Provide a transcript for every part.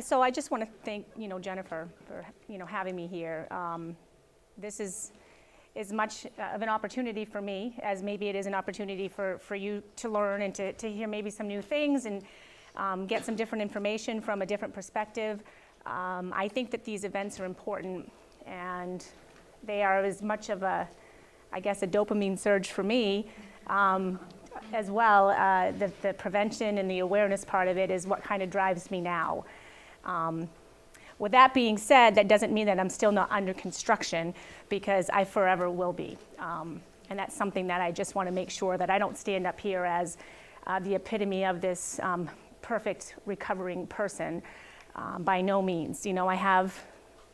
So I just want to thank, Jennifer for, having me here. This is as much of an opportunity for me as maybe it is an opportunity for you to learn and to hear maybe some new things and get some different information from a different perspective. I think that these events are important, and they are as much of a dopamine surge for me as well. The prevention and the awareness part of it is what kind of drives me now. With that being said, that doesn't mean that I'm still not under construction, because I forever will be. And that's something that I just want to make sure that I don't stand up here as the epitome of this perfect recovering person. By no means. I have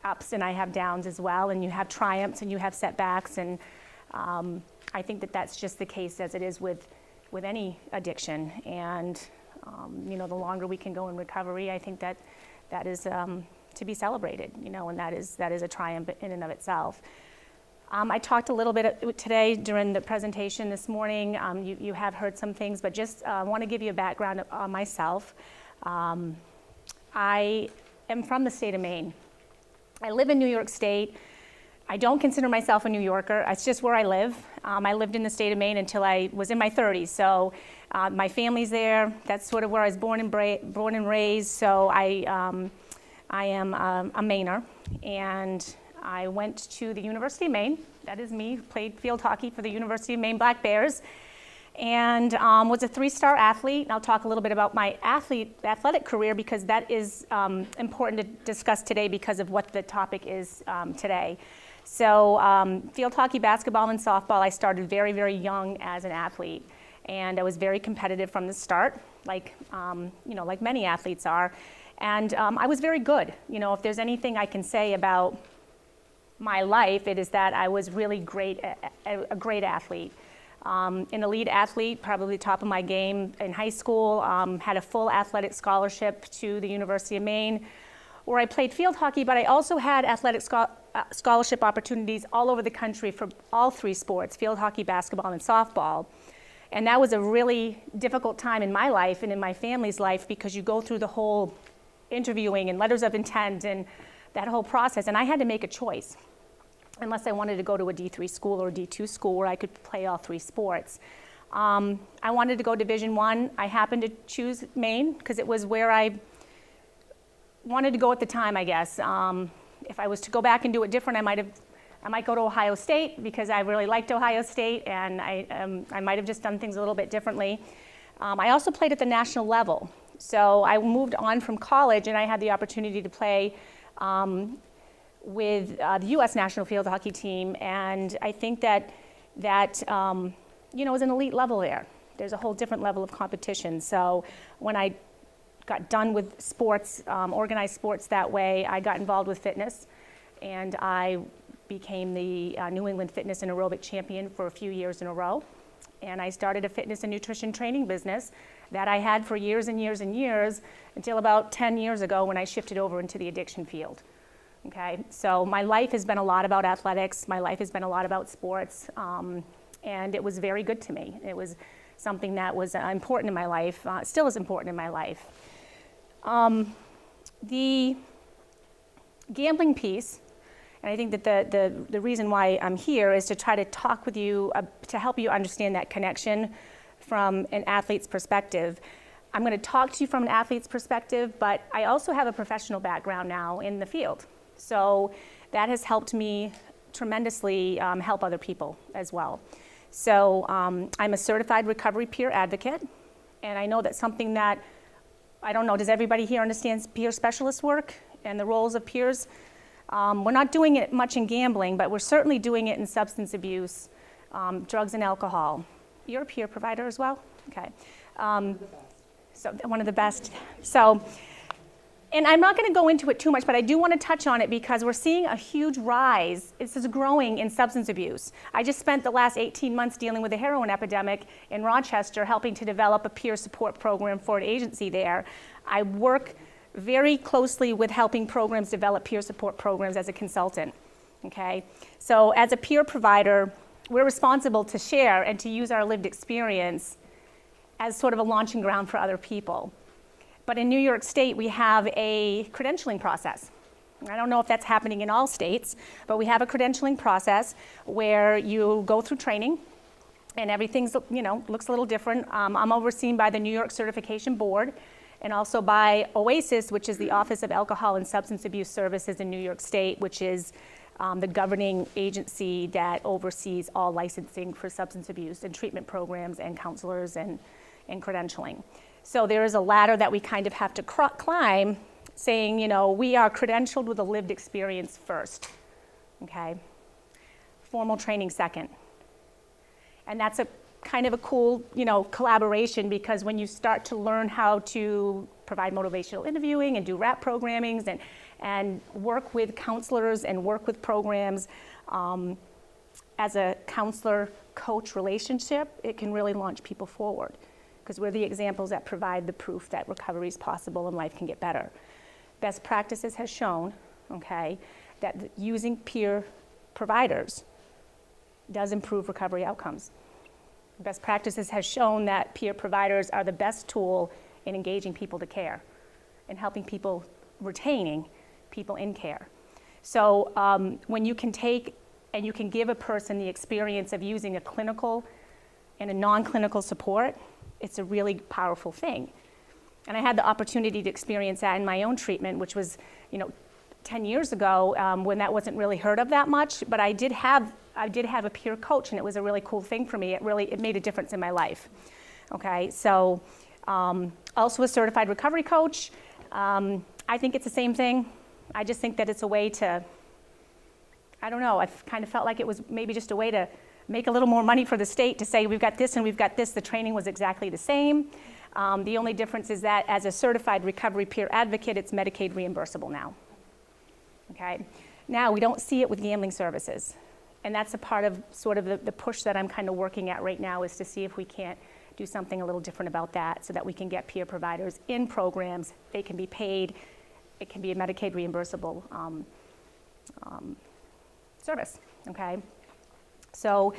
ups and I have downs as well, and you have triumphs and you have setbacks, and I think that that's just the case as it is with any addiction. And the longer we can go in recovery, I think that is to be celebrated, and that is a triumph in and of itself. I talked a little bit today during the presentation this morning. You have heard some things, but just want to give you a background on myself. I am from the state of Maine. I live in New York State. I don't consider myself a New Yorker. It's just where I live. I lived in the state of Maine until I was in my 30s. So my family's there. That's sort of where I was born and raised. So I am a Mainer. And I went to the University of Maine. That is me. Played field hockey for the University of Maine Black Bears. And was a 3-star athlete. And I'll talk a little bit about my athletic career, because that is important to discuss today because of what the topic is today. So field hockey, basketball, and softball, I started very, very young as an athlete. And I was very competitive from the start, like many athletes are. And I was very good. If there's anything I can say about my life, it is that I was really great, a great athlete. An elite athlete, probably top of my game in high school, had a full athletic scholarship to the University of Maine, where I played field hockey, but I also had athletic scholarship opportunities all over the country for all 3 sports, field hockey, basketball, and softball. And that was a really difficult time in my life and in my family's life, because you go through the whole interviewing and letters of intent and that whole process, and I had to make a choice. Unless I wanted to go to a D3 school or a D2 school where I could play all 3 sports. I wanted to go Division I. I happened to choose Maine because it was where I wanted to go at the time, I guess. If I was to go back and do it different, I might go to Ohio State, because I really liked Ohio State, and I might have just done things a little bit differently. I also played at the national level. So I moved on from college, and I had the opportunity to play with the U.S. national field hockey team, and I think that is an elite level there. There's a whole different level of competition. So when I got done with sports, organized sports that way, I got involved with fitness, and I became the New England Fitness and Aerobic Champion for a few years in a row. And I started a fitness and nutrition training business that I had for years and years and years, until about 10 years ago when I shifted over into the addiction field. Okay, so my life has been a lot about athletics. My life has been a lot about sports, and it was very good to me. It was something that was important in my life, still is important in my life. The gambling piece, and I think that the reason why I'm here is to try to talk with you, to help you understand that connection from an athlete's perspective. I'm going to talk to you from an athlete's perspective, but I also have a professional background now in the field. So that has helped me tremendously help other people as well. So I'm a certified recovery peer advocate, and I know that's something that, I don't know, does everybody here understand peer specialist work and the roles of peers? We're not doing it much in gambling, but we're certainly doing it in substance abuse, drugs and alcohol. You're a peer provider as well? Okay. So one of the best. So. And I'm not going to go into it too much, but I do want to touch on it because we're seeing a huge rise. This is growing in substance abuse. I just spent the last 18 months dealing with the heroin epidemic in Rochester, helping to develop a peer support program for an agency there. I work very closely with helping programs develop peer support programs as a consultant. Okay? So as a peer provider, we're responsible to share and to use our lived experience as sort of a launching ground for other people. But in New York State, we have a credentialing process. I don't know if that's happening in all states, but we have a credentialing process where you go through training and everything's, looks a little different. I'm overseen by the New York Certification Board and also by OASIS, which is the Office of Alcohol and Substance Abuse Services in New York State, which is the governing agency that oversees all licensing for substance abuse and treatment programs and counselors and credentialing. So there is a ladder that we kind of have to climb, saying, we are credentialed with a lived experience first, okay? Formal training second. And that's a kind of a cool, collaboration, because when you start to learn how to provide motivational interviewing and do rap programmings and work with counselors and work with programs as a counselor-coach relationship, it can really launch people forward, because we're the examples that provide the proof that recovery is possible and life can get better. Best practices has shown, okay, that using peer providers does improve recovery outcomes. Best practices has shown that peer providers are the best tool in engaging people to care and helping people, retaining people in care. So when you can take and you can give a person the experience of using a clinical and a non-clinical support, it's a really powerful thing. And I had the opportunity to experience that in my own treatment, which was, 10 years ago when that wasn't really heard of that much, but I did have a peer coach, and it was a really cool thing for me. It made a difference in my life. Okay, so also a certified recovery coach. I think it's the same thing. I just think that it's a way to, I don't know, I kind of felt like it was maybe just a way to make a little more money for the state, to say we've got this and we've got this. The training was exactly the same. The only difference is that as a certified recovery peer advocate, it's Medicaid reimbursable now. Okay, now we don't see it with gambling services. And that's a part of sort of the push that I'm kind of working at right now, is to see if we can't do something a little different about that, so that we can get peer providers in programs. They can be paid. It can be a Medicaid reimbursable service, okay? So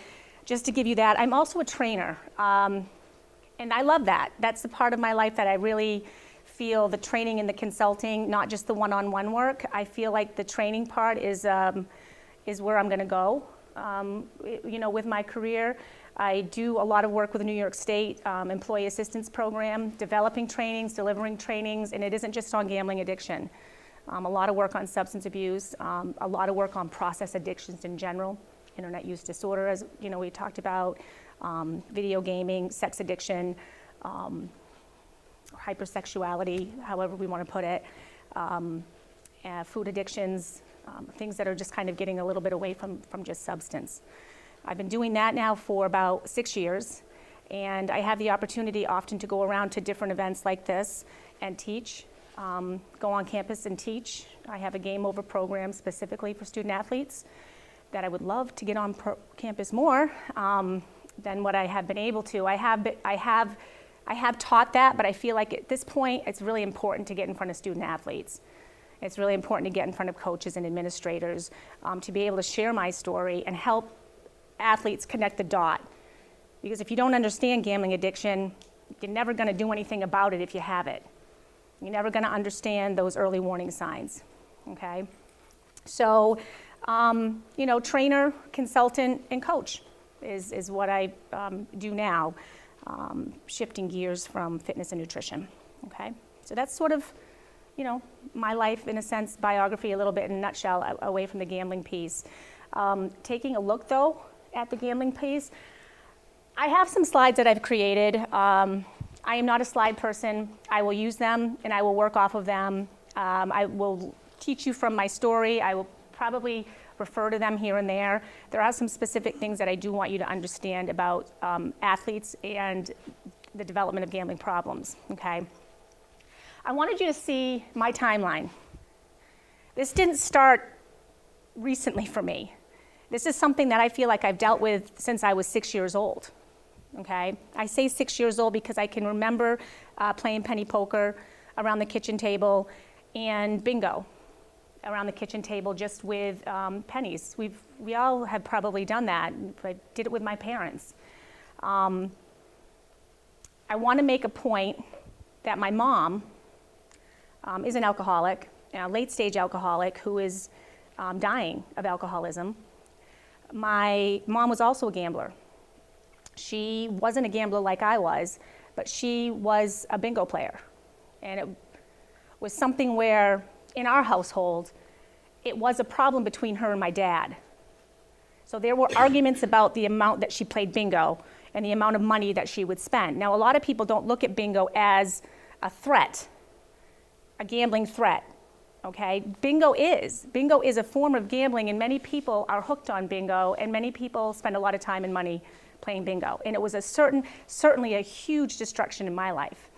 just to give you that, I'm also a trainer. And I love that. That's the part of my life that I really feel, the training and the consulting, not just the one-on-one work. I feel like the training part is where I'm gonna go. With my career, I do a lot of work with the New York State Employee Assistance Program, developing trainings, delivering trainings, and it isn't just on gambling addiction. A lot of work on substance abuse, a lot of work on process addictions in general, internet use disorder, as we talked about, video gaming, sex addiction, hypersexuality, however we want to put it, food addictions, things that are just kind of getting a little bit away from just substance. I've been doing that now for about 6 years, and I have the opportunity often to go around to different events like this and teach, go on campus and teach. I have a game over program specifically for student athletes that I would love to get on campus more than what I have been able to. I have taught that, but I feel like at this point it's really important to get in front of student athletes. It's really important to get in front of coaches and administrators to be able to share my story and help athletes connect the dot. Because if you don't understand gambling addiction, you're never going to do anything about it if you have it. You're never going to understand those early warning signs, okay? So, trainer, consultant, and coach is what I do now, shifting gears from fitness and nutrition, okay? So that's sort of, my life, in a sense, biography a little bit in a nutshell, away from the gambling piece. Taking a look, though, at the gambling piece, I have some slides that I've created. I am not a slide person. I will use them and I will work off of them. I will teach you from my story. I will probably refer to them here and there. There are some specific things that I do want you to understand about athletes and the development of gambling problems, okay? I wanted you to see my timeline. This didn't start recently for me. This is something that I feel like I've dealt with since I was 6 years old, okay? I say 6 years old because I can remember playing penny poker around the kitchen table and bingo around the kitchen table just with pennies. We all have probably done that. I did it with my parents. I want to make a point that my mom is an alcoholic, a late-stage alcoholic who is dying of alcoholism. My mom was also a gambler. She wasn't a gambler like I was, but she was a bingo player. And it was something where, in our household, it was a problem between her and my dad. So there were arguments about the amount that she played bingo and the amount of money that she would spend. Now, a lot of people don't look at bingo as a threat, a gambling threat, okay? Bingo is a form of gambling, and many people are hooked on bingo, and many people spend a lot of time and money playing bingo. And it was certainly a huge destruction in my life,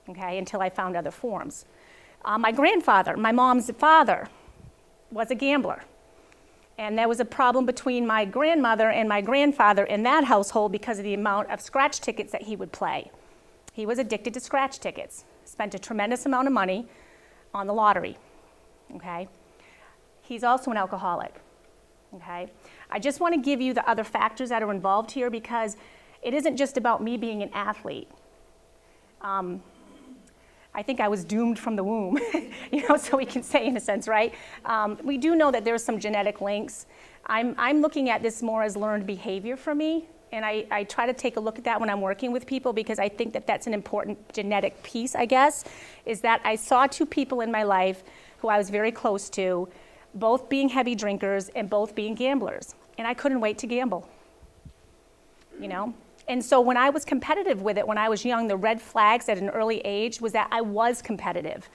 okay, until I found other forms. My grandfather, my mom's father, was a gambler. And there was a problem between my grandmother and my grandfather in that household because of the amount of scratch tickets that he would play. He was addicted to scratch tickets, spent a tremendous amount of money on the lottery, okay? He's also an alcoholic, okay? I just want to give you the other factors that are involved here because it isn't just about me being an athlete. I think I was doomed from the womb, so we can say in a sense, right? We do know that there's some genetic links. I'm looking at this more as learned behavior for me, and I try to take a look at that when I'm working with people because I think that that's an important genetic piece, I guess, is that I saw two people in my life who I was very close to, both being heavy drinkers and both being gamblers, and I couldn't wait to gamble, And so when I was competitive with it when I was young, the red flags at an early age was that I was competitive.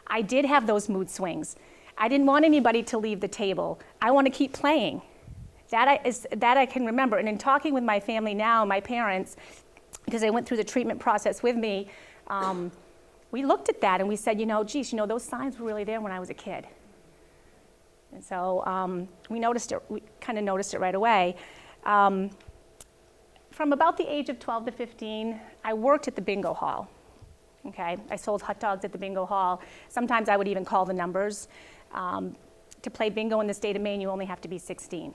I did have those mood swings. I didn't want anybody to leave the table. I want to keep playing. That I can remember. And in talking with my family now, my parents, because they went through the treatment process with me, we looked at that and we said, those signs were really there when I was a kid. And so we kind of noticed it right away. From about the age of 12 to 15, I worked at the bingo hall, okay? I sold hot dogs at the bingo hall. Sometimes I would even call the numbers. To play bingo in the state of Maine, you only have to be 16.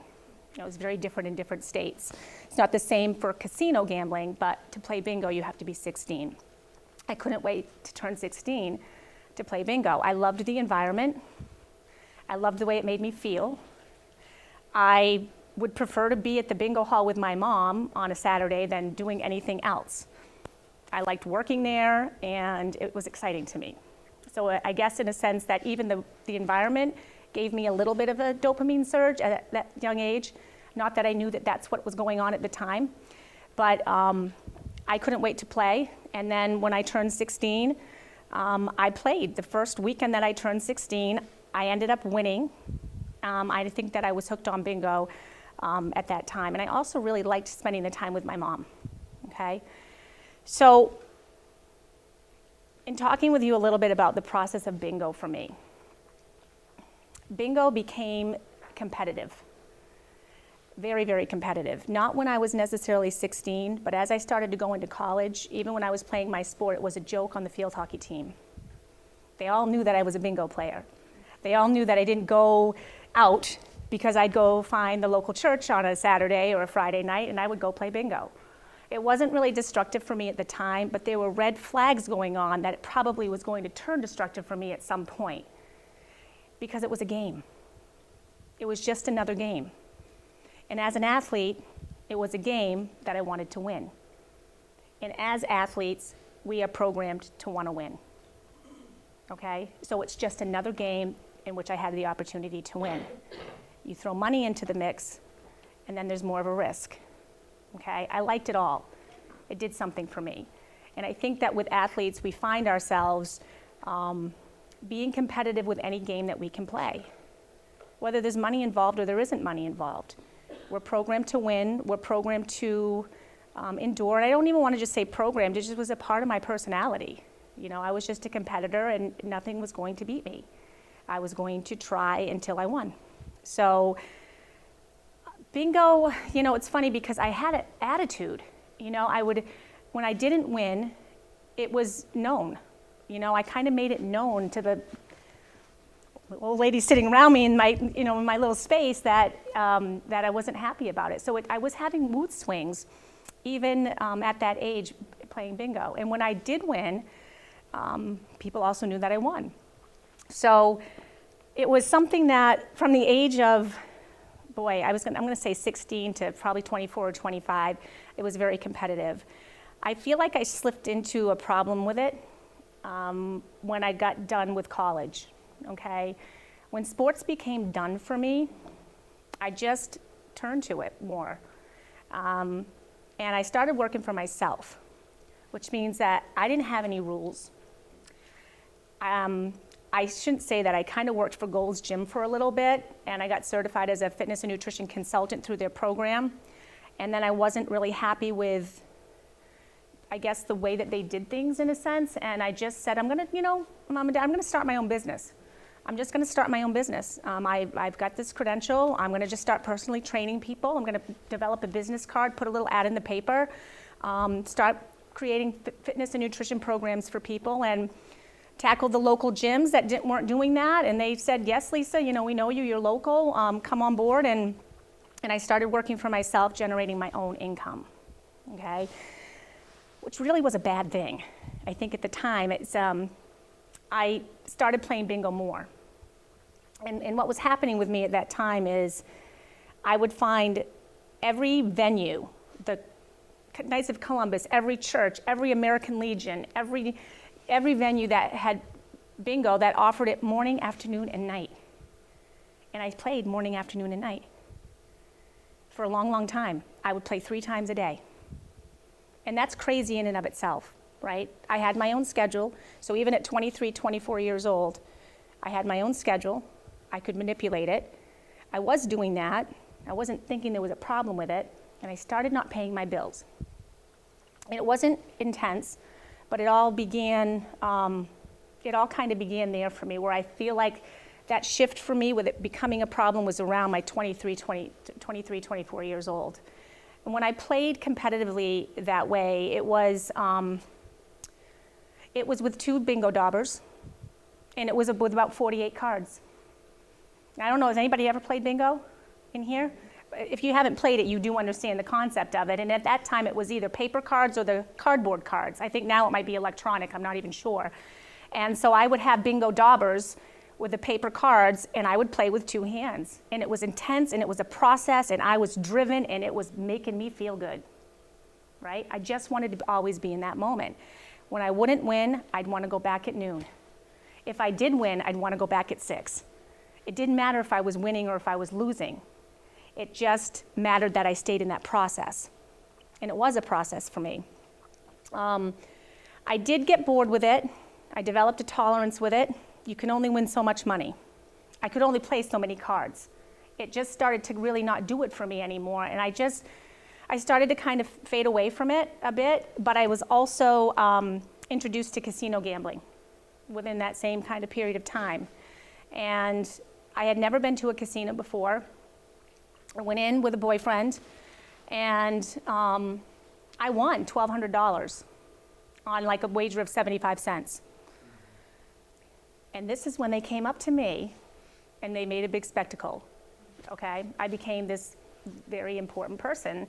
It was very different in different states. It's not the same for casino gambling, but to play bingo, you have to be 16. I couldn't wait to turn 16 to play bingo. I loved the environment. I loved the way it made me feel. I would prefer to be at the bingo hall with my mom on a Saturday than doing anything else. I liked working there, and it was exciting to me. So I guess in a sense that even the environment gave me a little bit of a dopamine surge at that young age. Not that I knew that that's what was going on at the time, but I couldn't wait to play. And then when I turned 16, I played. The first weekend that I turned 16, I ended up winning. I think that I was hooked on bingo at that time. And I also really liked spending the time with my mom, okay? So in talking with you a little bit about the process of bingo for me, bingo became competitive, very, very competitive. Not when I was necessarily 16, but as I started to go into college, even when I was playing my sport, it was a joke on the field hockey team. They all knew that I was a bingo player. They all knew that I didn't go out because I'd go find the local church on a Saturday or a Friday night and I would go play bingo. It wasn't really destructive for me at the time, but there were red flags going on that it probably was going to turn destructive for me at some point because it was a game. It was just another game. And as an athlete, it was a game that I wanted to win. And as athletes, we are programmed to want to win. Okay? So it's just another game in which I had the opportunity to win. You throw money into the mix, and then there's more of a risk. Okay? I liked it all. It did something for me. And I think that with athletes, we find ourselves being competitive with any game that we can play, whether there's money involved or there isn't money involved. We're programmed to win. We're programmed to endure. And I don't even want to just say programmed. It just was a part of my personality. I was just a competitor, and nothing was going to beat me. I was going to try until I won. So bingo, it's funny because I had an attitude. When I didn't win, it was known. I kind of made it known to the old ladies sitting around me in my, in my little space that I wasn't happy about it. So I was having mood swings, even at that age, playing bingo. And when I did win, people also knew that I won. So it was something that from the age of, I'm going to say 16 to probably 24 or 25, it was very competitive. I feel like I slipped into a problem with it when I got done with college, okay? When sports became done for me, I just turned to it more. And I started working for myself, which means that I didn't have any rules. I shouldn't say that. I kind of worked for Gold's Gym for a little bit, and I got certified as a fitness and nutrition consultant through their program. And then I wasn't really happy with, I guess, the way that they did things in a sense. And I just said, I'm gonna, Mom and Dad, I'm gonna start my own business. I'm just gonna start my own business. I've got this credential. I'm gonna just start personally training people. I'm gonna develop a business card, put a little ad in the paper, start creating fitness and nutrition programs for people, and tackle the local gyms that weren't doing that. And they said, yes, Lesa, we know you, you're local, come on board. And I started working for myself, generating my own income, okay? Which really was a bad thing. I think at the time, I started playing bingo more. And what was happening with me at that time is I would find every venue, the Knights of Columbus, every church, every American Legion, every venue that had bingo that offered it morning, afternoon, and night. And I played morning, afternoon, and night. For a long, long time. I would play 3 times a day. And that's crazy in and of itself, right? I had my own schedule. So even at 23, 24 years old, I had my own schedule. I could manipulate it. I was doing that. I wasn't thinking there was a problem with it. And I started not paying my bills. And it wasn't intense, but it all began, it all kind of began there for me, where I feel like that shift for me with it becoming a problem was around my 23, 24 years old. And when I played competitively that way, it was with 2 bingo daubers, and it was with about 48 cards. I don't know, has anybody ever played bingo in here? If you haven't played it, you do understand the concept of it. And at that time, it was either paper cards or the cardboard cards. I think now it might be electronic, I'm not even sure. And so I would have bingo daubers with the paper cards, and I would play with 2 hands. And it was intense, and it was a process, and I was driven, and it was making me feel good, right? I just wanted to always be in that moment. When I wouldn't win, I'd want to go back at noon. If I did win, I'd want to go back at 6. It didn't matter if I was winning or if I was losing. It just mattered that I stayed in that process. And it was a process for me. I did get bored with it. I developed a tolerance with it. You can only win so much money. I could only play so many cards. It just started to really not do it for me anymore. And I started to kind of fade away from it a bit, but I was also introduced to casino gambling within that same kind of period of time. And I had never been to a casino before. I went in with a boyfriend, and I won $1,200 on like a wager of 75 cents. And this is when they came up to me, and they made a big spectacle, okay? I became this very important person,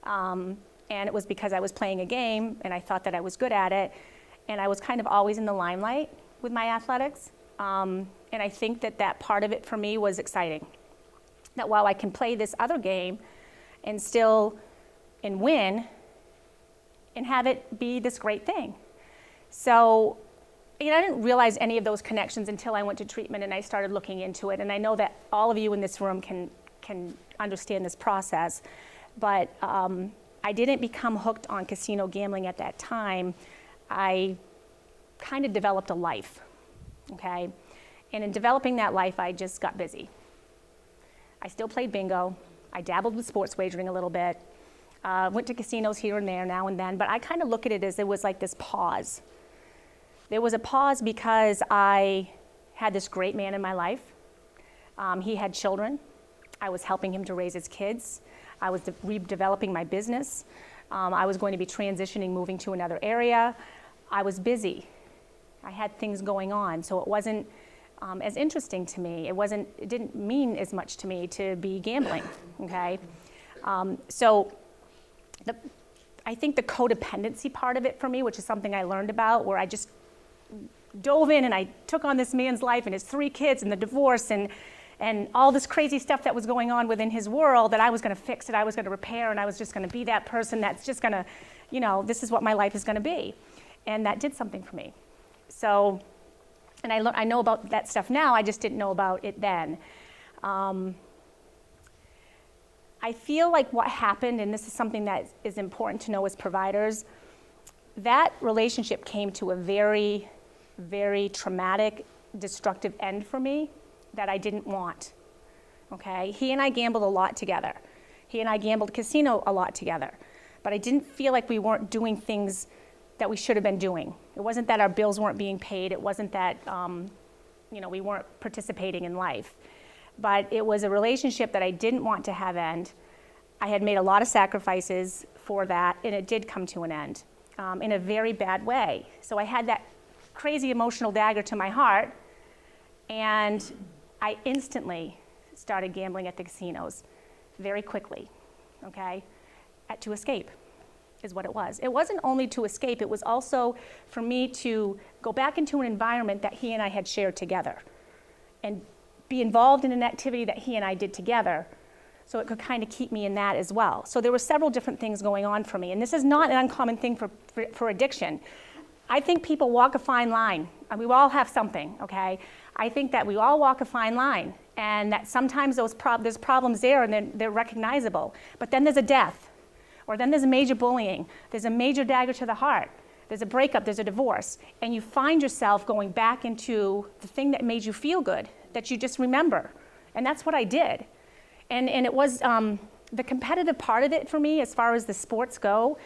and it was because I was playing a game, and I thought that I was good at it, and I was kind of always in the limelight with my athletics, and I think that part of it for me was exciting. That while I can play this other game and still win and have it be this great thing. So, I didn't realize any of those connections until I went to treatment and I started looking into it. And I know that all of you in this room can understand this process. But I didn't become hooked on casino gambling at that time. I kind of developed a life, okay? And in developing that life, I just got busy. I still played bingo. I dabbled with sports wagering a little bit. Went to casinos here and there now and then, but I kind of look at it as there was like this pause. There was a pause because I had this great man in my life. He had children. I was helping him to raise his kids. I was redeveloping my business. I was going to be transitioning, moving to another area. I was busy. I had things going on, so it wasn't as interesting to me. It didn't mean as much to me to be gambling, okay? I think the codependency part of it for me, which is something I learned about, where dove in and I took on this man's life and his 3 kids and the divorce and all this crazy stuff that was going on within his world, that I was going to fix it, I was going to repair, and I was just going to be that person that's just going to, this is what my life is going to be. And that did something for me. So, and I know about that stuff now, I just didn't know about it then. I feel like what happened, and this is something that is important to know as providers, that relationship came to a very, very traumatic, destructive end for me that I didn't want, okay? He and I gambled a lot together. He and I gambled casino a lot together, but I didn't feel like we weren't doing things that we should have been doing. It wasn't that our bills weren't being paid. It wasn't that, we weren't participating in life. But it was a relationship that I didn't want to have end. I had made a lot of sacrifices for that, and it did come to an end in a very bad way. So I had that crazy emotional dagger to my heart, and I instantly started gambling at the casinos very quickly, okay, to escape is what it was. It wasn't only to escape, it was also for me to go back into an environment that he and I had shared together and be involved in an activity that he and I did together, so it could kind of keep me in that as well. So there were several different things going on for me, and this is not an uncommon thing for addiction. I think people walk a fine line, and we all have something, okay? I think that we all walk a fine line, and that sometimes there's problems there and they're recognizable, but then there's a death, or then there's a major bullying, there's a major dagger to the heart, there's a breakup, there's a divorce, and you find yourself going back into the thing that made you feel good, that you just remember. And that's what I did. And it was the competitive part of it for me, as far as the sports go.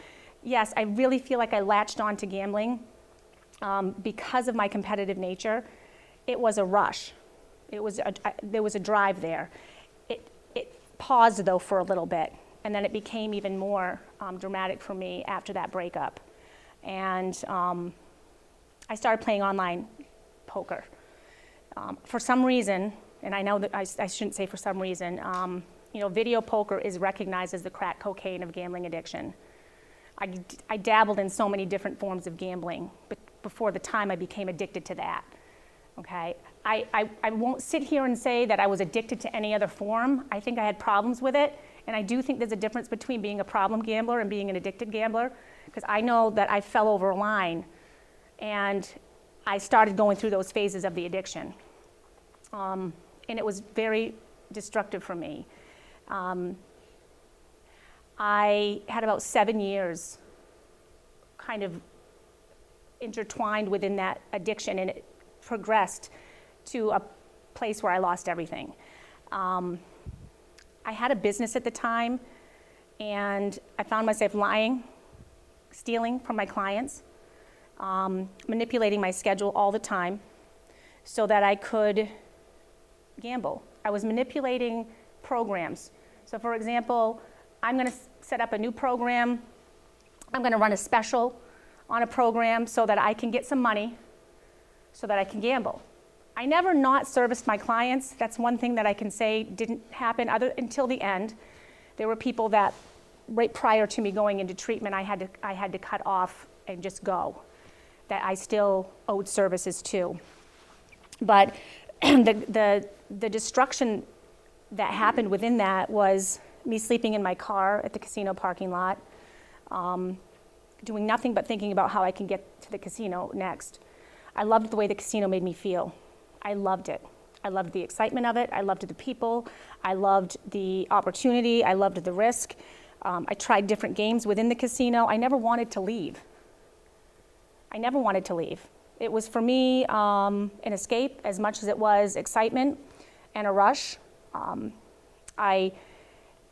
Yes, I really feel like I latched on to gambling because of my competitive nature. It was a rush. There was a drive there. It paused, though, for a little bit, and then it became even more dramatic for me after that breakup. And I started playing online poker. For some reason, and I know that I shouldn't say for some reason, video poker is recognized as the crack cocaine of gambling addiction. I dabbled in so many different forms of gambling, but before the time I became addicted to that, okay? I won't sit here and say that I was addicted to any other form. I think I had problems with it, and I do think there's a difference between being a problem gambler and being an addicted gambler, because I know that I fell over a line, and I started going through those phases of the addiction. And it was very destructive for me. I had about 7 years kind of intertwined within that addiction, and it progressed to a place where I lost everything. I had a business at the time, and I found myself lying, stealing from my clients, manipulating my schedule all the time so that I could gamble. I was manipulating programs. So for example, I'm going to set up a new program. I'm going to run a special on a program so that I can get some money so that I can gamble. I never not serviced my clients. That's one thing that I can say didn't happen until the end. There were people that right prior to me going into treatment, I had to cut off and just go, that I still owed services to. But the destruction that happened within that was me sleeping in my car at the casino parking lot, doing nothing but thinking about how I can get to the casino next. I loved the way the casino made me feel. I loved it. I loved the excitement of it. I loved the people. I loved the opportunity. I loved the risk. I tried different games within the casino. I never wanted to leave. I never wanted to leave. It was for me an escape as much as it was excitement and a rush. I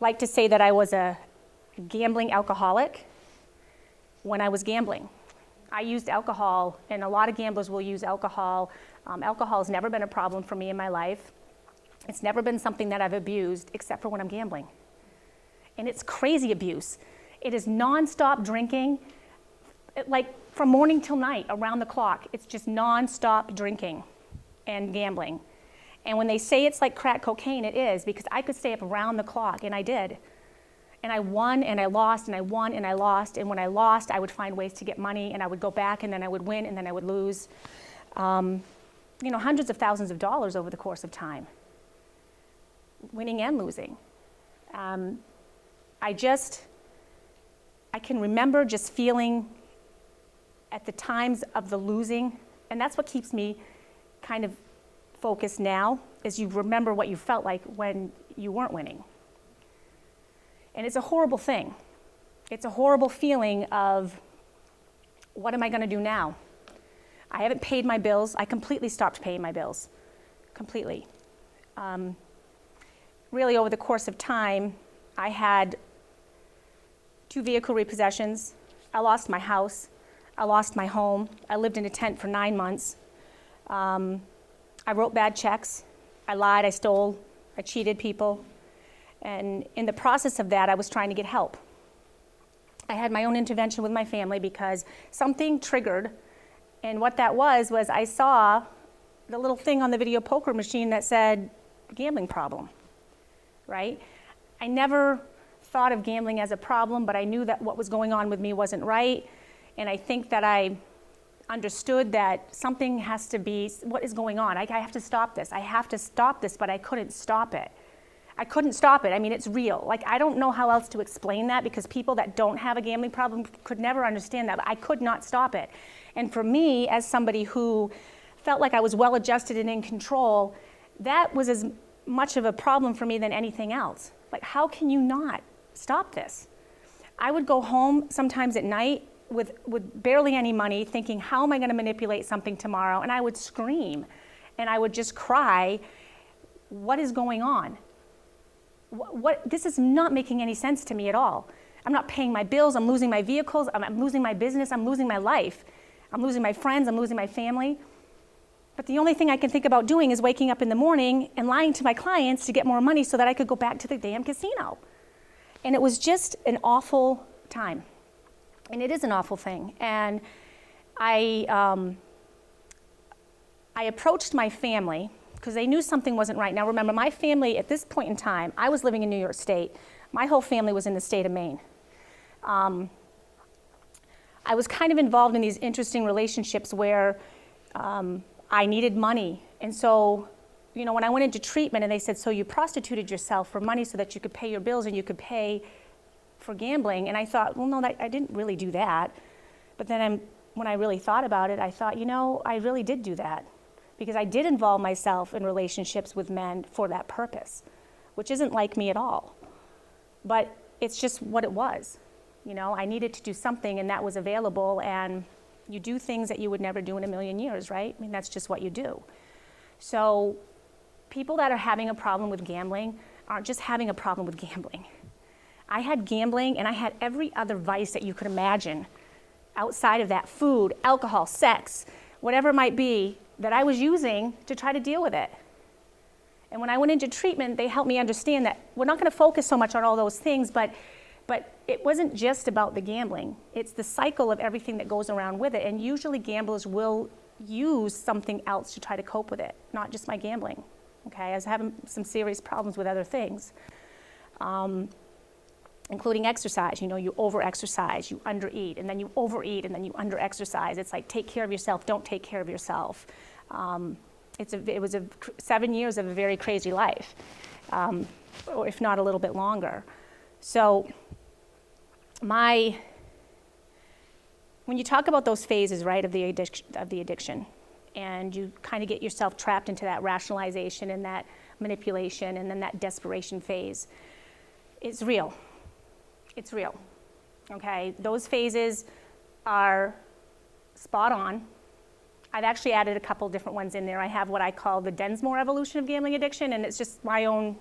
like to say that I was a gambling alcoholic when I was gambling. I used alcohol, and a lot of gamblers will use alcohol. Alcohol has never been a problem for me in my life. It's never been something that I've abused except for when I'm gambling. And it's crazy abuse. It is nonstop drinking, like from morning till night, around the clock. It's just nonstop drinking and gambling. And when they say it's like crack cocaine, it is, because I could stay up around the clock, and I did. And I won, and I lost, and I won, and I lost. And when I lost, I would find ways to get money, and I would go back, and then I would win, and then I would lose. hundreds of thousands of dollars over the course of time, winning and losing. I can remember just feeling at the times of the losing, and that's what keeps me kind of focused now, is you remember what you felt like when you weren't winning. And it's a horrible thing. It's a horrible feeling of, what am I going to do now? I haven't paid my bills. I completely stopped paying my bills, completely. Really, over the course of time, I had 2 vehicle repossessions. I lost my house. I lost my home. I lived in a tent for 9 months. I wrote bad checks. I lied, I stole, I cheated people. And in the process of that, I was trying to get help. I had my own intervention with my family because something triggered. And what that was I saw the little thing on the video poker machine that said, gambling problem, right? I never thought of gambling as a problem, but I knew that what was going on with me wasn't right. And I think that I understood that something has to be, what is going on? I have to stop this. I have to stop this, but I couldn't stop it. I couldn't stop it. I mean, it's real. Like, I don't know how else to explain that, because people that don't have a gambling problem could never understand that. But I could not stop it. And for me, as somebody who felt like I was well adjusted and in control, that was as much of a problem for me than anything else. Like, how can you not stop this? I would go home sometimes at night with barely any money, thinking, how am I going to manipulate something tomorrow? And I would scream, and I would just cry. What is going on? This is not making any sense to me at all. I'm not paying my bills. I'm losing my vehicles. I'm losing my business. I'm losing my life. I'm losing my friends. I'm losing my family. But the only thing I can think about doing is waking up in the morning and lying to my clients to get more money so that I could go back to the damn casino. And it was just an awful time. And it is an awful thing. And I approached my family because they knew something wasn't right. Now remember, my family at this point in time, I was living in New York State. My whole family was in the state of Maine. I was kind of involved in these interesting relationships where I needed money. And so, when I went into treatment and they said, so you prostituted yourself for money so that you could pay your bills and you could pay for gambling. And I thought, well, no, I didn't really do that. But then when I really thought about it, I thought, I really did do that. Because I did involve myself in relationships with men for that purpose, which isn't like me at all. But it's just what it was. I needed to do something, and that was available, and you do things that you would never do in a million years, right? I mean, that's just what you do. So people that are having a problem with gambling aren't just having a problem with gambling. I had gambling, and I had every other vice that you could imagine outside of that: food, alcohol, sex, whatever it might be, that I was using to try to deal with it. And when I went into treatment, they helped me understand that we're not going to focus so much on all those things, but it wasn't just about the gambling. It's the cycle of everything that goes around with it. And usually gamblers will use something else to try to cope with it, not just my gambling. Okay, I was having some serious problems with other things, including exercise. You over-exercise, you under-eat, and then you overeat, and then you under-exercise. It's like, take care of yourself, don't take care of yourself. It was 7 years of a very crazy life, or if not a little bit longer. So when you talk about those phases, right, of the addiction, and you kind of get yourself trapped into that rationalization and that manipulation and then that desperation phase, it's real. It's real, okay? Those phases are spot on. I've actually added a couple different ones in there. I have what I call the Densmore evolution of gambling addiction, and it's just my own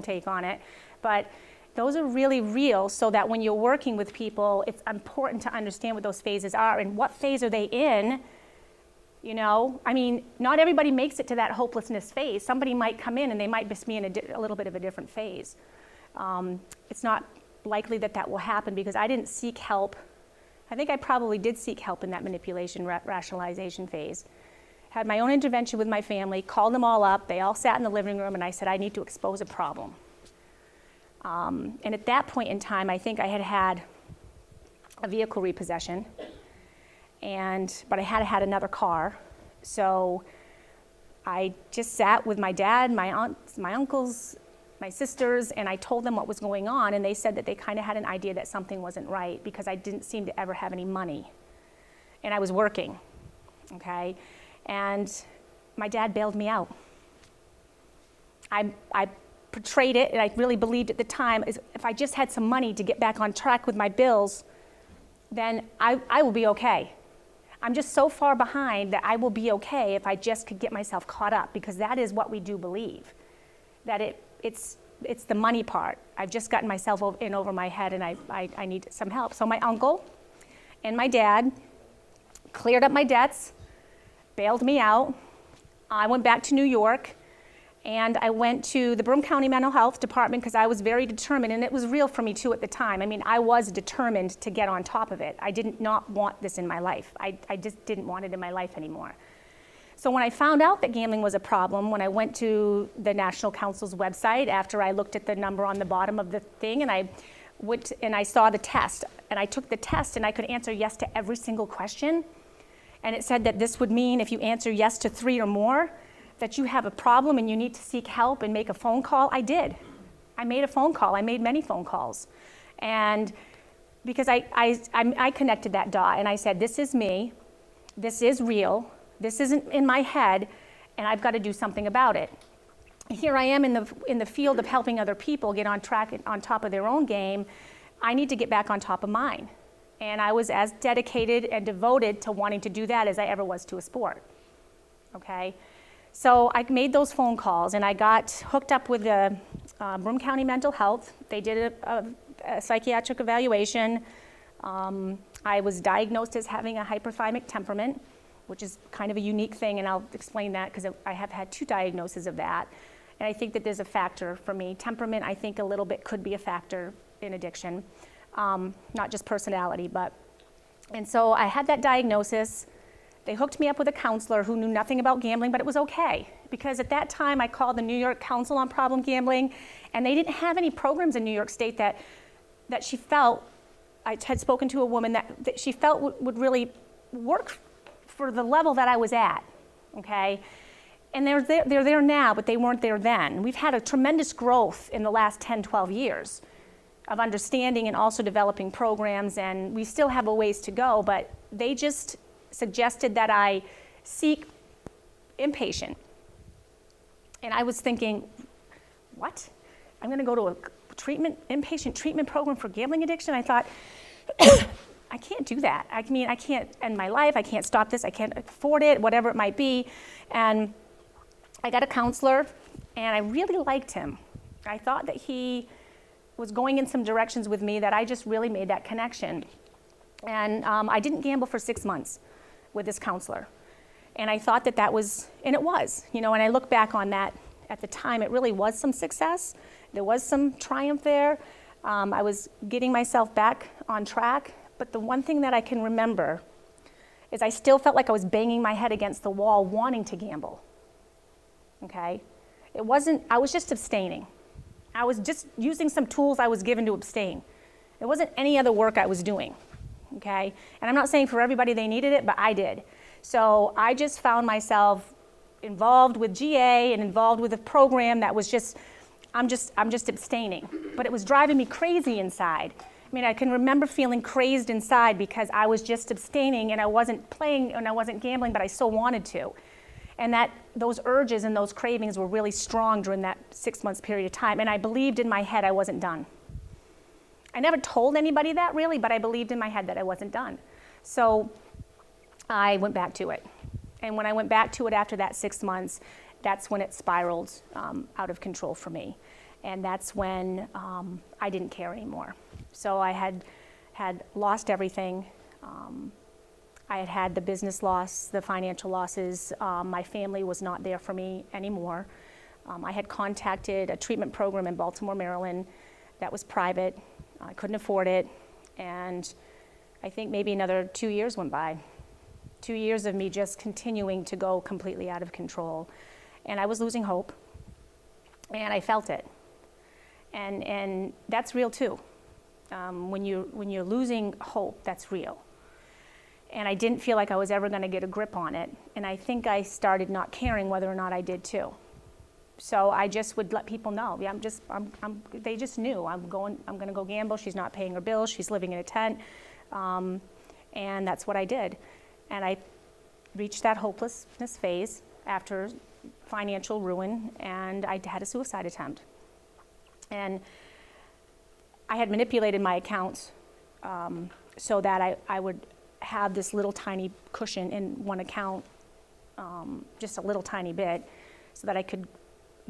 take on it. But those are really real, so that when you're working with people, it's important to understand what those phases are and what phase are they in. I mean, not everybody makes it to that hopelessness phase. Somebody might come in and they might just be in a little bit of a different phase. It's not likely that will happen because I didn't seek help. I think I probably did seek help in that manipulation, rationalization phase. Had my own intervention with my family, called them all up. They all sat in the living room, and I said, I need to expose a problem. And at that point in time, I think I had a vehicle repossession, but I had another car. So I just sat with my dad, my aunts, my uncles, my sisters, and I told them what was going on, and they said that they kind of had an idea that something wasn't right because I didn't seem to ever have any money. And I was working, okay? And my dad bailed me out. I portrayed it, and I really believed at the time, is if I just had some money to get back on track with my bills, then I will be okay. I'm just so far behind that I will be okay if I just could get myself caught up, because that is what we do believe, that it's the money part. I've just gotten myself in over my head, and I need some help. So my uncle and my dad cleared up my debts, bailed me out. I went back to New York, and I went to the Broome County Mental Health Department because I was very determined, and it was real for me too at the time. I mean, I was determined to get on top of it. I did not want this in my life. I just didn't want it in my life anymore. So when I found out that gambling was a problem, when I went to the National Council's website after I looked at the number on the bottom of the thing, and I saw the test, and I took the test, and I could answer yes to every single question. And it said that this would mean if you answer yes to 3 or more, that you have a problem and you need to seek help and make a phone call. I did. I made a phone call. I made many phone calls. And because I connected that dot, and I said, this is me, this is real, this isn't in my head, and I've got to do something about it. Here I am in the field of helping other people get on track, on top of their own game. I need to get back on top of mine. And I was as dedicated and devoted to wanting to do that as I ever was to a sport, okay? So I made those phone calls, and I got hooked up with the Broome County Mental Health. They did a psychiatric evaluation. I was diagnosed as having a hyperthymic temperament, which is kind of a unique thing, and I'll explain that because I have had 2 diagnoses of that. And I think that there's a factor for me. Temperament, I think a little bit could be a factor in addiction, not just personality, but. And so I had that diagnosis. They hooked me up with a counselor who knew nothing about gambling, but it was okay. Because at that time, I called the New York Council on Problem Gambling, and they didn't have any programs in New York State that she felt, I had spoken to a woman that she felt would really work for the level that I was at, okay? And they're there now, but they weren't there then. We've had a tremendous growth in the last 10, 12 years of understanding and also developing programs, and we still have a ways to go, but they just suggested that I seek inpatient. And I was thinking, what? I'm gonna go to a inpatient treatment program for gambling addiction? I thought, I can't do that. I mean, I can't end my life, I can't stop this, I can't afford it, whatever it might be. And I got a counselor, and I really liked him. I thought that he was going in some directions with me that I just really made that connection. And I didn't gamble for 6 months with this counselor. And I thought that was, and it was, you know, and I look back on that at the time, it really was some success. There was some triumph there. I was getting myself back on track, but the one thing that I can remember is I still felt like I was banging my head against the wall wanting to gamble, okay? I was just abstaining. I was just using some tools I was given to abstain. It wasn't any other work I was doing. Okay? And I'm not saying for everybody they needed it, but I did. So I just found myself involved with GA and involved with a program that was just, I'm just abstaining. But it was driving me crazy inside. I mean, I can remember feeling crazed inside because I was just abstaining and I wasn't playing and I wasn't gambling, but I still wanted to. And those urges and those cravings were really strong during that 6 months period of time. And I believed in my head I wasn't done. I never told anybody that really, but I believed in my head that I wasn't done. So I went back to it. And when I went back to it after that 6 months, that's when it spiraled out of control for me. And that's when I didn't care anymore. So I had lost everything. I had had the business loss, the financial losses. My family was not there for me anymore. I had contacted a treatment program in Baltimore, Maryland that was private. I couldn't afford it, and I think maybe another 2 years went by. 2 years of me just continuing to go completely out of control. And I was losing hope, and I felt it. And that's real too. When you're losing hope, that's real. And I didn't feel like I was ever going to get a grip on it. And I think I started not caring whether or not I did too. So I just would let people know. Yeah, they just knew I'm going to go gamble. She's not paying her bills. She's living in a tent. And that's what I did. And I reached that hopelessness phase after financial ruin, and I had a suicide attempt. And I had manipulated my accounts so that I would have this little tiny cushion in one account, just a little tiny bit, so that I could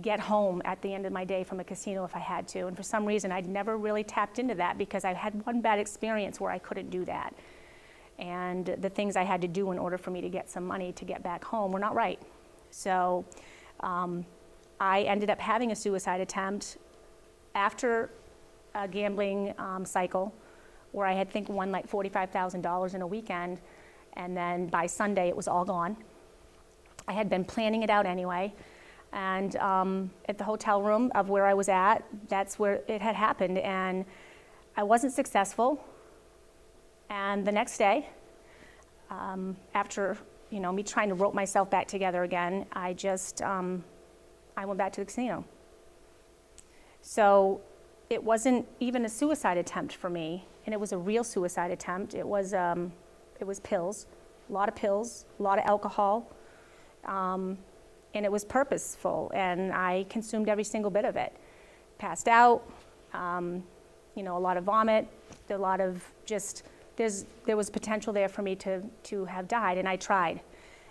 get home at the end of my day from a casino if I had to. And for some reason, I'd never really tapped into that because I had one bad experience where I couldn't do that. And the things I had to do in order for me to get some money to get back home were not right. So I ended up having a suicide attempt after a gambling cycle where I had, won like $45,000 in a weekend, and then by Sunday it was all gone. I had been planning it out anyway, and at the hotel room of where I was at, that's where it had happened, and I wasn't successful. And the next day, after me trying to rope myself back together again, I went back to the casino. So it wasn't even a suicide attempt for me, and it was a real suicide attempt. It was pills, a lot of alcohol, and it was purposeful, and I consumed every single bit of it. Passed out, a lot of vomit, a lot of just, there was potential there for me to have died, and I tried.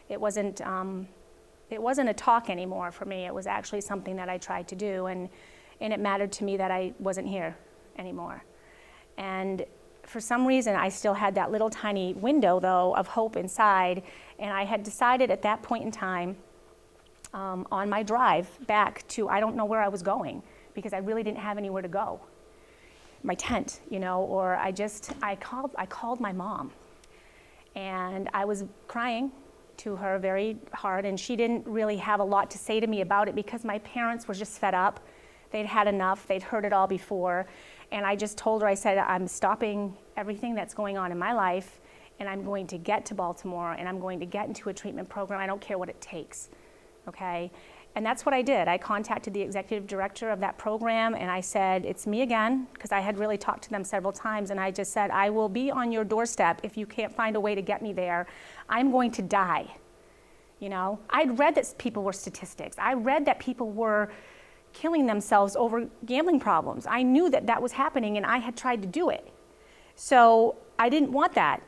It wasn't a talk anymore for me. It was actually something that I tried to do, and it mattered to me that I wasn't here anymore. And for some reason, I still had that little tiny window, though, of hope inside, and I had decided at that point in time, on my drive back to, I don't know where I was going, because I really didn't have anywhere to go. My tent, or I called my mom, and I was crying to her very hard, and she didn't really have a lot to say to me about it because my parents were just fed up. They'd had enough. They'd heard it all before. And I just told her, I said, I'm stopping everything that's going on in my life, and I'm going to get to Baltimore, and I'm going to get into a treatment program. I don't care what it takes, okay? And that's what I did. I contacted the executive director of that program, and I said, it's me again, because I had really talked to them several times, and I just said, I will be on your doorstep if you can't find a way to get me there. I'm going to die. I'd read that people were statistics. I read that people were killing themselves over gambling problems. I knew that that was happening, and I had tried to do it. So I didn't want that.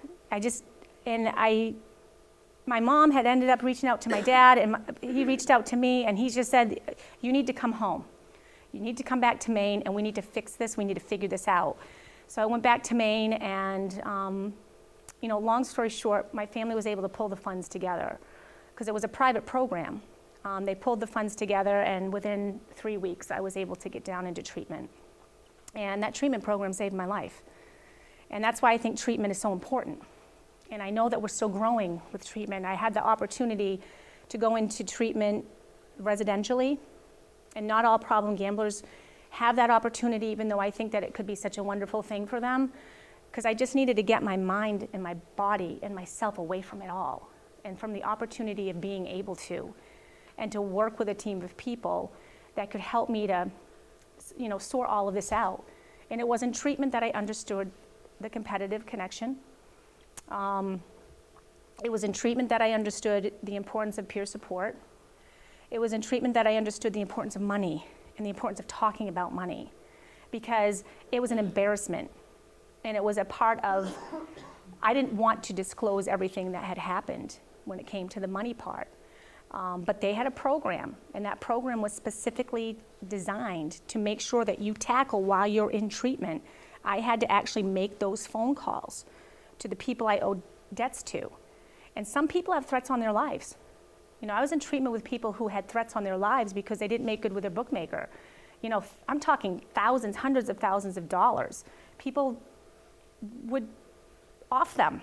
My mom had ended up reaching out to my dad, and he reached out to me, and he just said, you need to come home. You need to come back to Maine, and we need to fix this. We need to figure this out. So I went back to Maine, and long story short, my family was able to pull the funds together because it was a private program. They pulled the funds together, and within 3 weeks, I was able to get down into treatment. And that treatment program saved my life. And that's why I think treatment is so important. And I know that we're still growing with treatment. I had the opportunity to go into treatment residentially, and not all problem gamblers have that opportunity, even though I think that it could be such a wonderful thing for them, because I just needed to get my mind and my body and myself away from it all, and from the opportunity of being able to, and to work with a team of people that could help me to, sort all of this out. And it was in treatment that I understood the competitive connection. It was in treatment that I understood the importance of peer support. It was in treatment that I understood the importance of money and the importance of talking about money, because it was an embarrassment, and it was a part of, I didn't want to disclose everything that had happened when it came to the money part. But they had a program, and that program was specifically designed to make sure that you tackle while you're in treatment. I had to actually make those phone calls to the people I owed debts to. And some people have threats on their lives. I was in treatment with people who had threats on their lives because they didn't make good with their bookmaker. I'm talking thousands, hundreds of thousands of dollars. People would off them,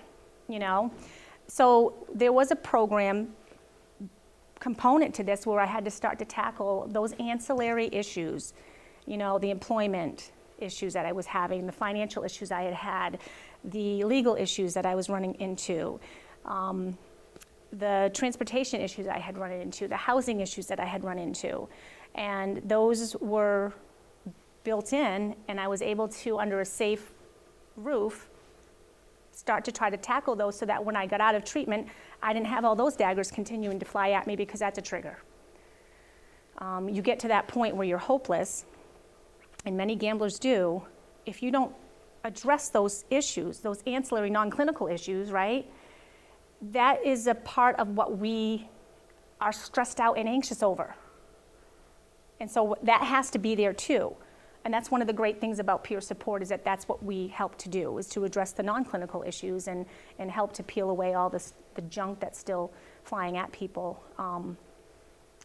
So there was a program component to this where I had to start to tackle those ancillary issues, the employment, issues that I was having, the financial issues I had had, the legal issues that I was running into, the transportation issues I had run into, the housing issues that I had run into. And those were built in, and I was able to, under a safe roof, start to try to tackle those so that when I got out of treatment, I didn't have all those daggers continuing to fly at me, because that's a trigger. You get to that point where you're hopeless, and many gamblers do. If you don't address those issues, those ancillary non-clinical issues, right? That is a part of what we are stressed out and anxious over. And so that has to be there too. And that's one of the great things about peer support, is that that's what we help to do, is to address the non-clinical issues and help to peel away all the junk that's still flying at people,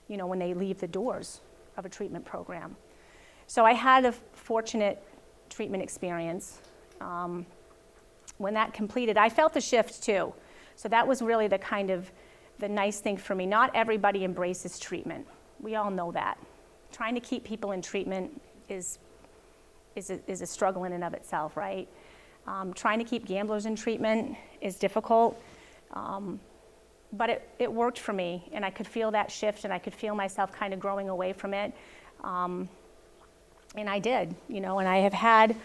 when they leave the doors of a treatment program. So I had a fortunate treatment experience. When that completed, I felt the shift too. So that was really the nice thing for me. Not everybody embraces treatment. We all know that. Trying to keep people in treatment is a struggle in and of itself, right? Trying to keep gamblers in treatment is difficult, but it worked for me, and I could feel that shift, and I could feel myself kind of growing away from it, and I did, and I have had,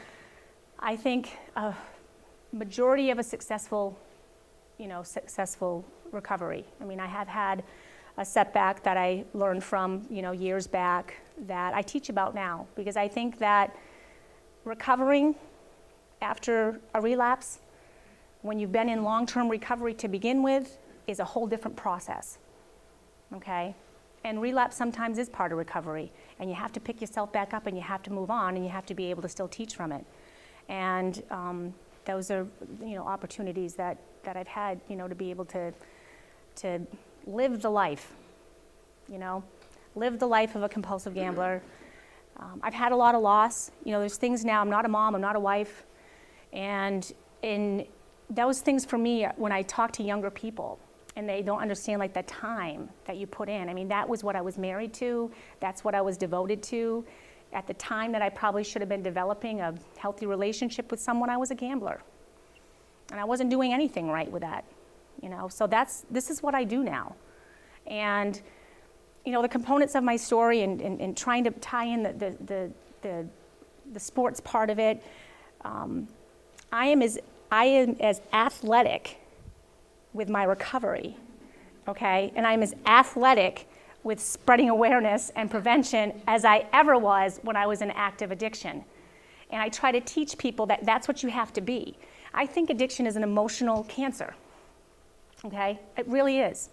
I think, a majority of a successful recovery. I mean, I have had a setback that I learned from, years back, that I teach about now, because I think that recovering after a relapse, when you've been in long-term recovery to begin with, is a whole different process, okay? And relapse sometimes is part of recovery, and you have to pick yourself back up, and you have to move on, and you have to be able to still teach from it. And those are, opportunities that I've had, to be able to live the life, live the life of a compulsive gambler. I've had a lot of loss. There's things now, I'm not a mom, I'm not a wife. And in those things for me, when I talk to younger people and they don't understand the time that you put in, I mean, that was what I was married to. That's what I was devoted to. At the time that I probably should have been developing a healthy relationship with someone, I was a gambler. And I wasn't doing anything right with that, So this is what I do now. And the components of my story and trying to tie in the sports part of it, I am as athletic with my recovery, okay? And I'm as athletic with spreading awareness and prevention as I ever was when I was in active addiction. And I try to teach people that that's what you have to be. I think addiction is an emotional cancer, okay? It really is.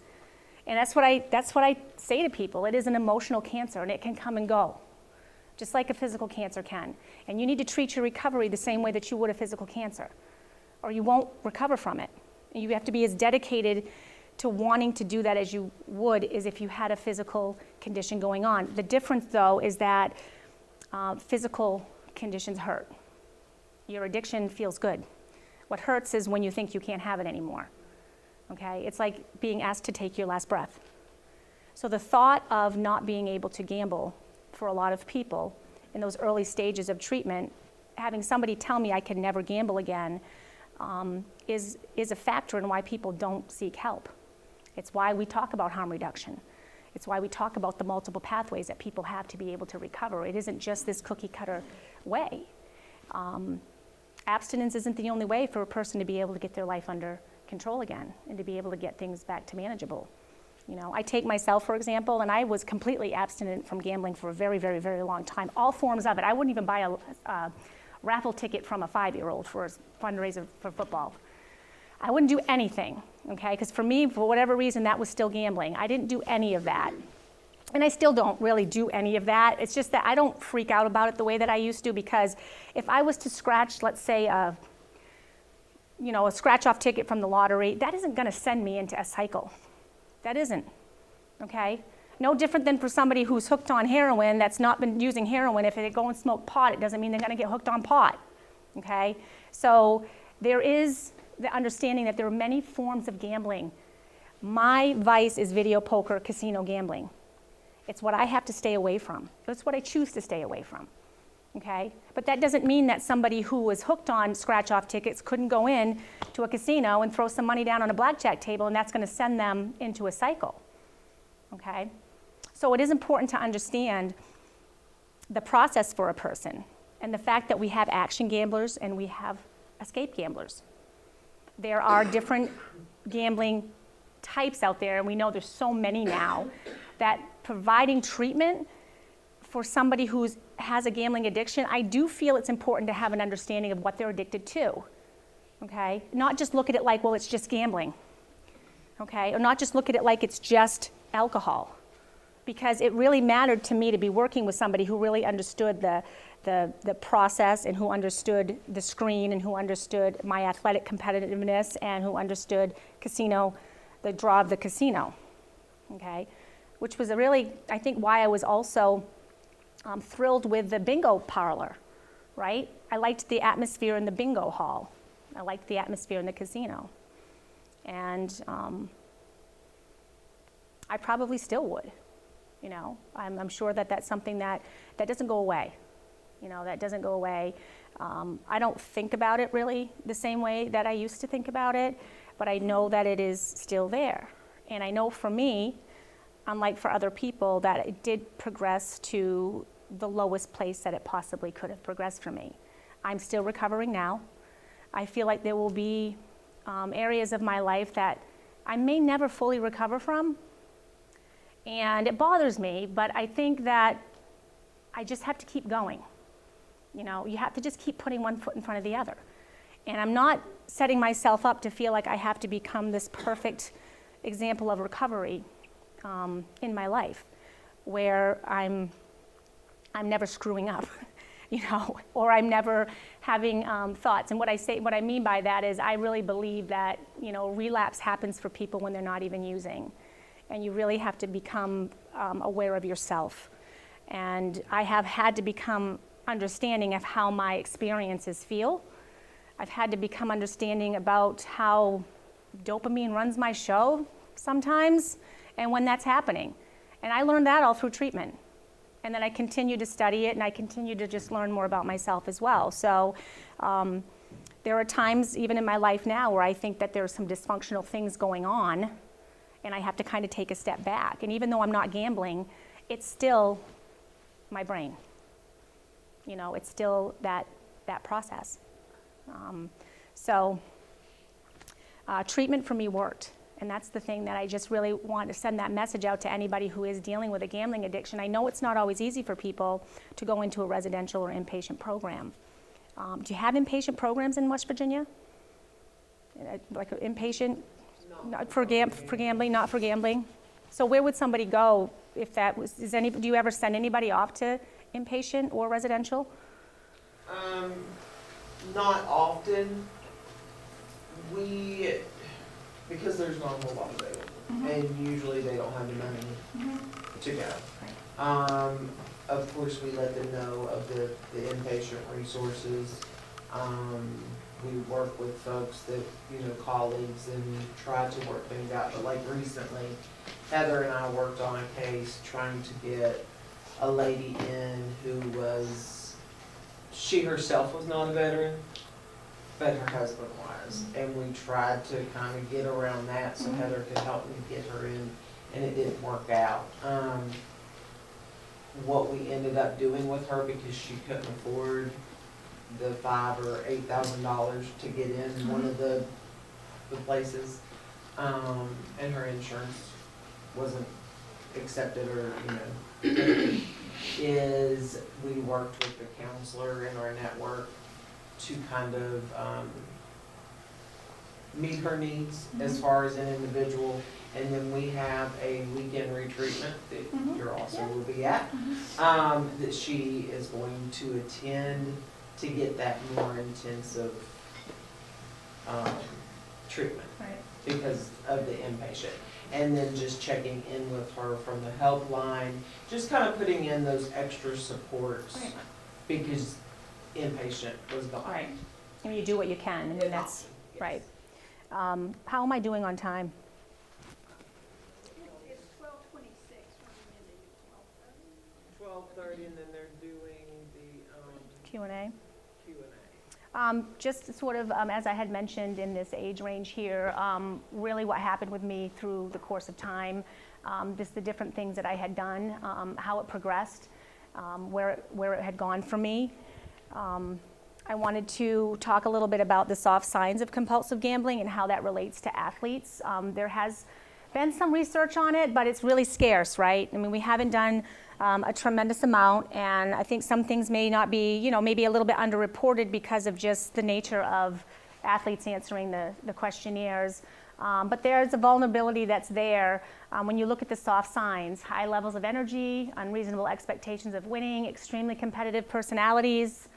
And that's what I say to people. It is an emotional cancer, and it can come and go, just like a physical cancer can. And you need to treat your recovery the same way that you would a physical cancer, or you won't recover from it. And you have to be as dedicated to wanting to do that as you would as if you had a physical condition going on. The difference, though, is that physical conditions hurt. Your addiction feels good. What hurts is when you think you can't have it anymore. Okay, it's like being asked to take your last breath. So the thought of not being able to gamble for a lot of people in those early stages of treatment, having somebody tell me I can never gamble again, is a factor in why people don't seek help. It's why we talk about harm reduction. It's why we talk about the multiple pathways that people have to be able to recover. It isn't just this cookie cutter way. Abstinence isn't the only way for a person to be able to get their life under control again and to be able to get things back to manageable. I take myself, for example, and I was completely abstinent from gambling for a very, very, very long time, all forms of it. I wouldn't even buy a raffle ticket from a 5-year-old for a fundraiser for football. I wouldn't do anything, okay? Because for me, for whatever reason, that was still gambling. I didn't do any of that. And I still don't really do any of that. It's just that I don't freak out about it the way that I used to, because if I was to scratch, let's say, a scratch-off ticket from the lottery, that isn't going to send me into a cycle. That isn't, okay? No different than for somebody who's hooked on heroin that's not been using heroin. If they go and smoke pot, it doesn't mean they're going to get hooked on pot, okay? So there is the understanding that there are many forms of gambling. My vice is video poker, casino gambling. It's what I have to stay away from. It's what I choose to stay away from, okay? But that doesn't mean that somebody who was hooked on scratch-off tickets couldn't go in to a casino and throw some money down on a blackjack table, and that's going to send them into a cycle, okay? So it is important to understand the process for a person and the fact that we have action gamblers and we have escape gamblers. There are different gambling types out there, and we know there's so many now, that providing treatment for somebody who has a gambling addiction, I do feel it's important to have an understanding of what they're addicted to, okay? Not just look at it like, well, it's just gambling, okay? Or not just look at it like it's just alcohol, because it really mattered to me to be working with somebody who really understood the process and who understood the screen and who understood my athletic competitiveness and who understood casino, the draw of the casino, okay? Which was really, I think, why I was also thrilled with the bingo parlor, right? I liked the atmosphere in the bingo hall. I liked the atmosphere in the casino. And I probably still would, you know? I'm sure that that's something that doesn't go away, you know, that doesn't go away. I don't think about it really the same way that I used to think about it, but I know that it is still there. And I know for me, unlike for other people, that it did progress to the lowest place that it possibly could have progressed for me. I'm still recovering now. I feel like there will be areas of my life that I may never fully recover from, and it bothers me, but I think that I just have to keep going. You know, you have to just keep putting one foot in front of the other. And I'm not setting myself up to feel like I have to become this perfect example of recovery in my life, where I'm never screwing up, you know, or I'm never having thoughts. And what I mean by that is I really believe that, you know, relapse happens for people when they're not even using, and you really have to become aware of yourself. And I have had to become understanding of how my experiences feel. I've had to become understanding about how dopamine runs my show sometimes and when that's happening. And I learned that all through treatment. And then I continue to study it, and I continue to just learn more about myself as well. So there are times, even in my life now, where I think that there's some dysfunctional things going on, and I have to kind of take a step back. And even though I'm not gambling, it's still my brain. You know, it's still that process. Treatment for me worked. And that's the thing that I just really want to send that message out to anybody who is dealing with a gambling addiction. I know it's not always easy for people to go into a residential or inpatient program. Do you have inpatient programs in West Virginia? Like inpatient, not for gambling, not for gambling? So where would somebody go if that was, do you ever send anybody off to inpatient or residential? Not often. Because there's not a whole lot available, and usually they don't have the money to go. Right. Of course, we let them know of the inpatient resources. We work with folks that, you know, colleagues, and try to work things out. But like recently, Heather and I worked on a case trying to get a lady in who she herself was not a veteran, but her husband was, and we tried to kind of get around that so Heather could help me get her in, and it didn't work out. What we ended up doing with her, because she couldn't afford the $5,000 or $8,000 to get in one of the places, and her insurance wasn't accepted, or, you know, is we worked with the counselor in our network to kind of meet her needs as far as an individual. And then we have a weekend retreatment that you also will be at, that she is going to attend to get that more intensive treatment, right, because of the inpatient. And then just checking in with her from the helpline, just kind of putting in those extra supports, right, because inpatient was gone. Right. And you do what you can, and then that's, yes, right. How am I doing on time? It's 12:26 when we ended at 12:30. 12:30, and then they're doing the Q&A. Q&A. Just sort of, as I had mentioned in this age range here, really what happened with me through the course of time, just the different things that I had done, how it progressed, where it had gone for me. I wanted to talk a little bit about the soft signs of compulsive gambling and how that relates to athletes. There has been some research on it, but it's really scarce, right? I mean, we haven't done a tremendous amount, and I think some things may not be, you know, maybe a little bit underreported because of just the nature of athletes answering the questionnaires. But there's a vulnerability that's there when you look at the soft signs: high levels of energy, unreasonable expectations of winning, extremely competitive personalities,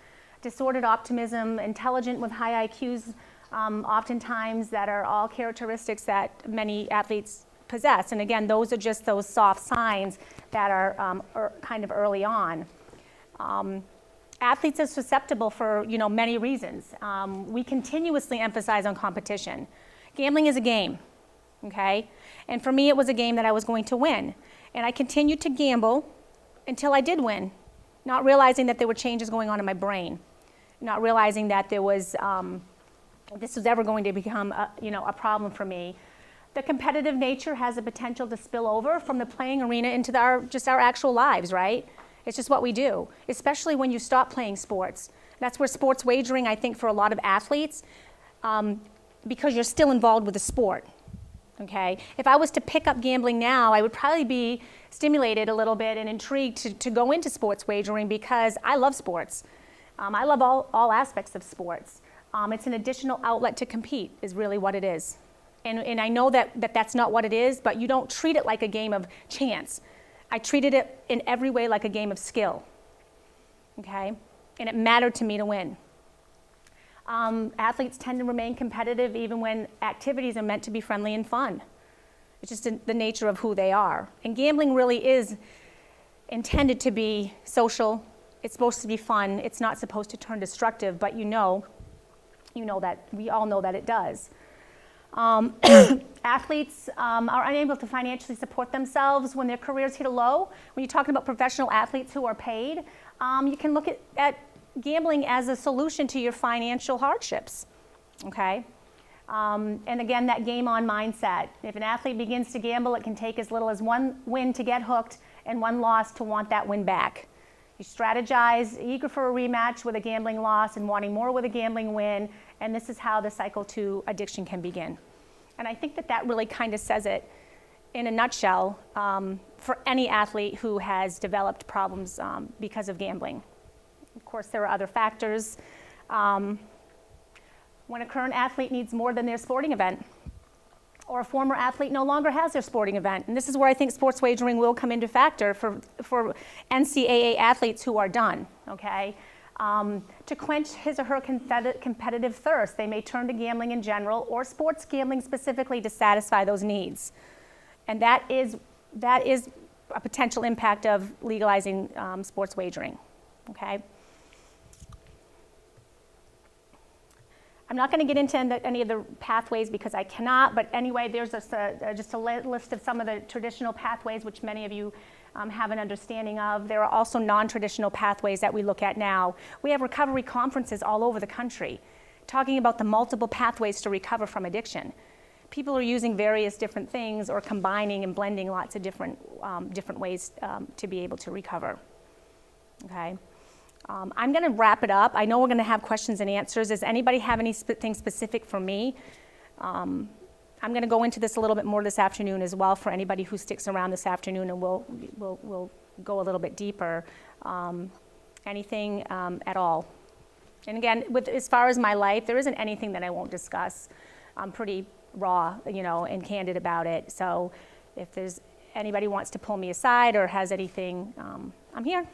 disordered optimism, intelligent with high IQs, oftentimes that are all characteristics that many athletes possess. And again, those are just those soft signs that are kind of early on. Athletes are susceptible for, you know, many reasons. We continuously emphasize on competition. Gambling is a game, okay? And for me, it was a game that I was going to win. And I continued to gamble until I did win, not realizing that there were changes going on in my brain, not realizing that there was, this was ever going to become a problem for me. The competitive nature has the potential to spill over from the playing arena into our actual lives, right? It's just what we do, especially when you stop playing sports. That's where sports wagering, I think, for a lot of athletes, because you're still involved with the sport, okay? If I was to pick up gambling now, I would probably be stimulated a little bit and intrigued to go into sports wagering because I love sports. I love all aspects of sports. It's an additional outlet to compete is really what it is. And I know that that's not what it is, but you don't treat it like a game of chance. I treated it in every way like a game of skill, okay? And it mattered to me to win. Athletes tend to remain competitive even when activities are meant to be friendly and fun. It's just the nature of who they are. And gambling really is intended to be social. It's supposed to be fun. It's not supposed to turn destructive, but you know that, we all know that it does. Athletes are unable to financially support themselves when their careers hit a low. When you're talking about professional athletes who are paid, you can look at gambling as a solution to your financial hardships, okay? And again, that game on mindset. If an athlete begins to gamble, it can take as little as one win to get hooked and one loss to want that win back. You strategize, eager for a rematch with a gambling loss and wanting more with a gambling win, and this is how the cycle to addiction can begin. And I think that really kind of says it in a nutshell for any athlete who has developed problems because of gambling. Of course, there are other factors. When a current athlete needs more than their sporting event, or a former athlete no longer has their sporting event. And this is where I think sports wagering will come into factor for NCAA athletes who are done, okay? To quench his or her competitive thirst, they may turn to gambling in general or sports gambling specifically to satisfy those needs. And that is a potential impact of legalizing sports wagering, okay? I'm not going to get into any of the pathways because I cannot, but anyway, there's just a list of some of the traditional pathways which many of you have an understanding of. There are also non-traditional pathways that we look at now. We have recovery conferences all over the country talking about the multiple pathways to recover from addiction. People are using various different things or combining and blending lots of different ways to be able to recover, okay? I'm going to wrap it up. I know we're going to have questions and answers. Does anybody have anything specific for me? I'm going to go into this a little bit more this afternoon as well for anybody who sticks around this afternoon, and we'll go a little bit deeper. Anything at all. And again, as far as my life, there isn't anything that I won't discuss. I'm pretty raw, and candid about it. So if there's anybody wants to pull me aside or has anything, I'm here.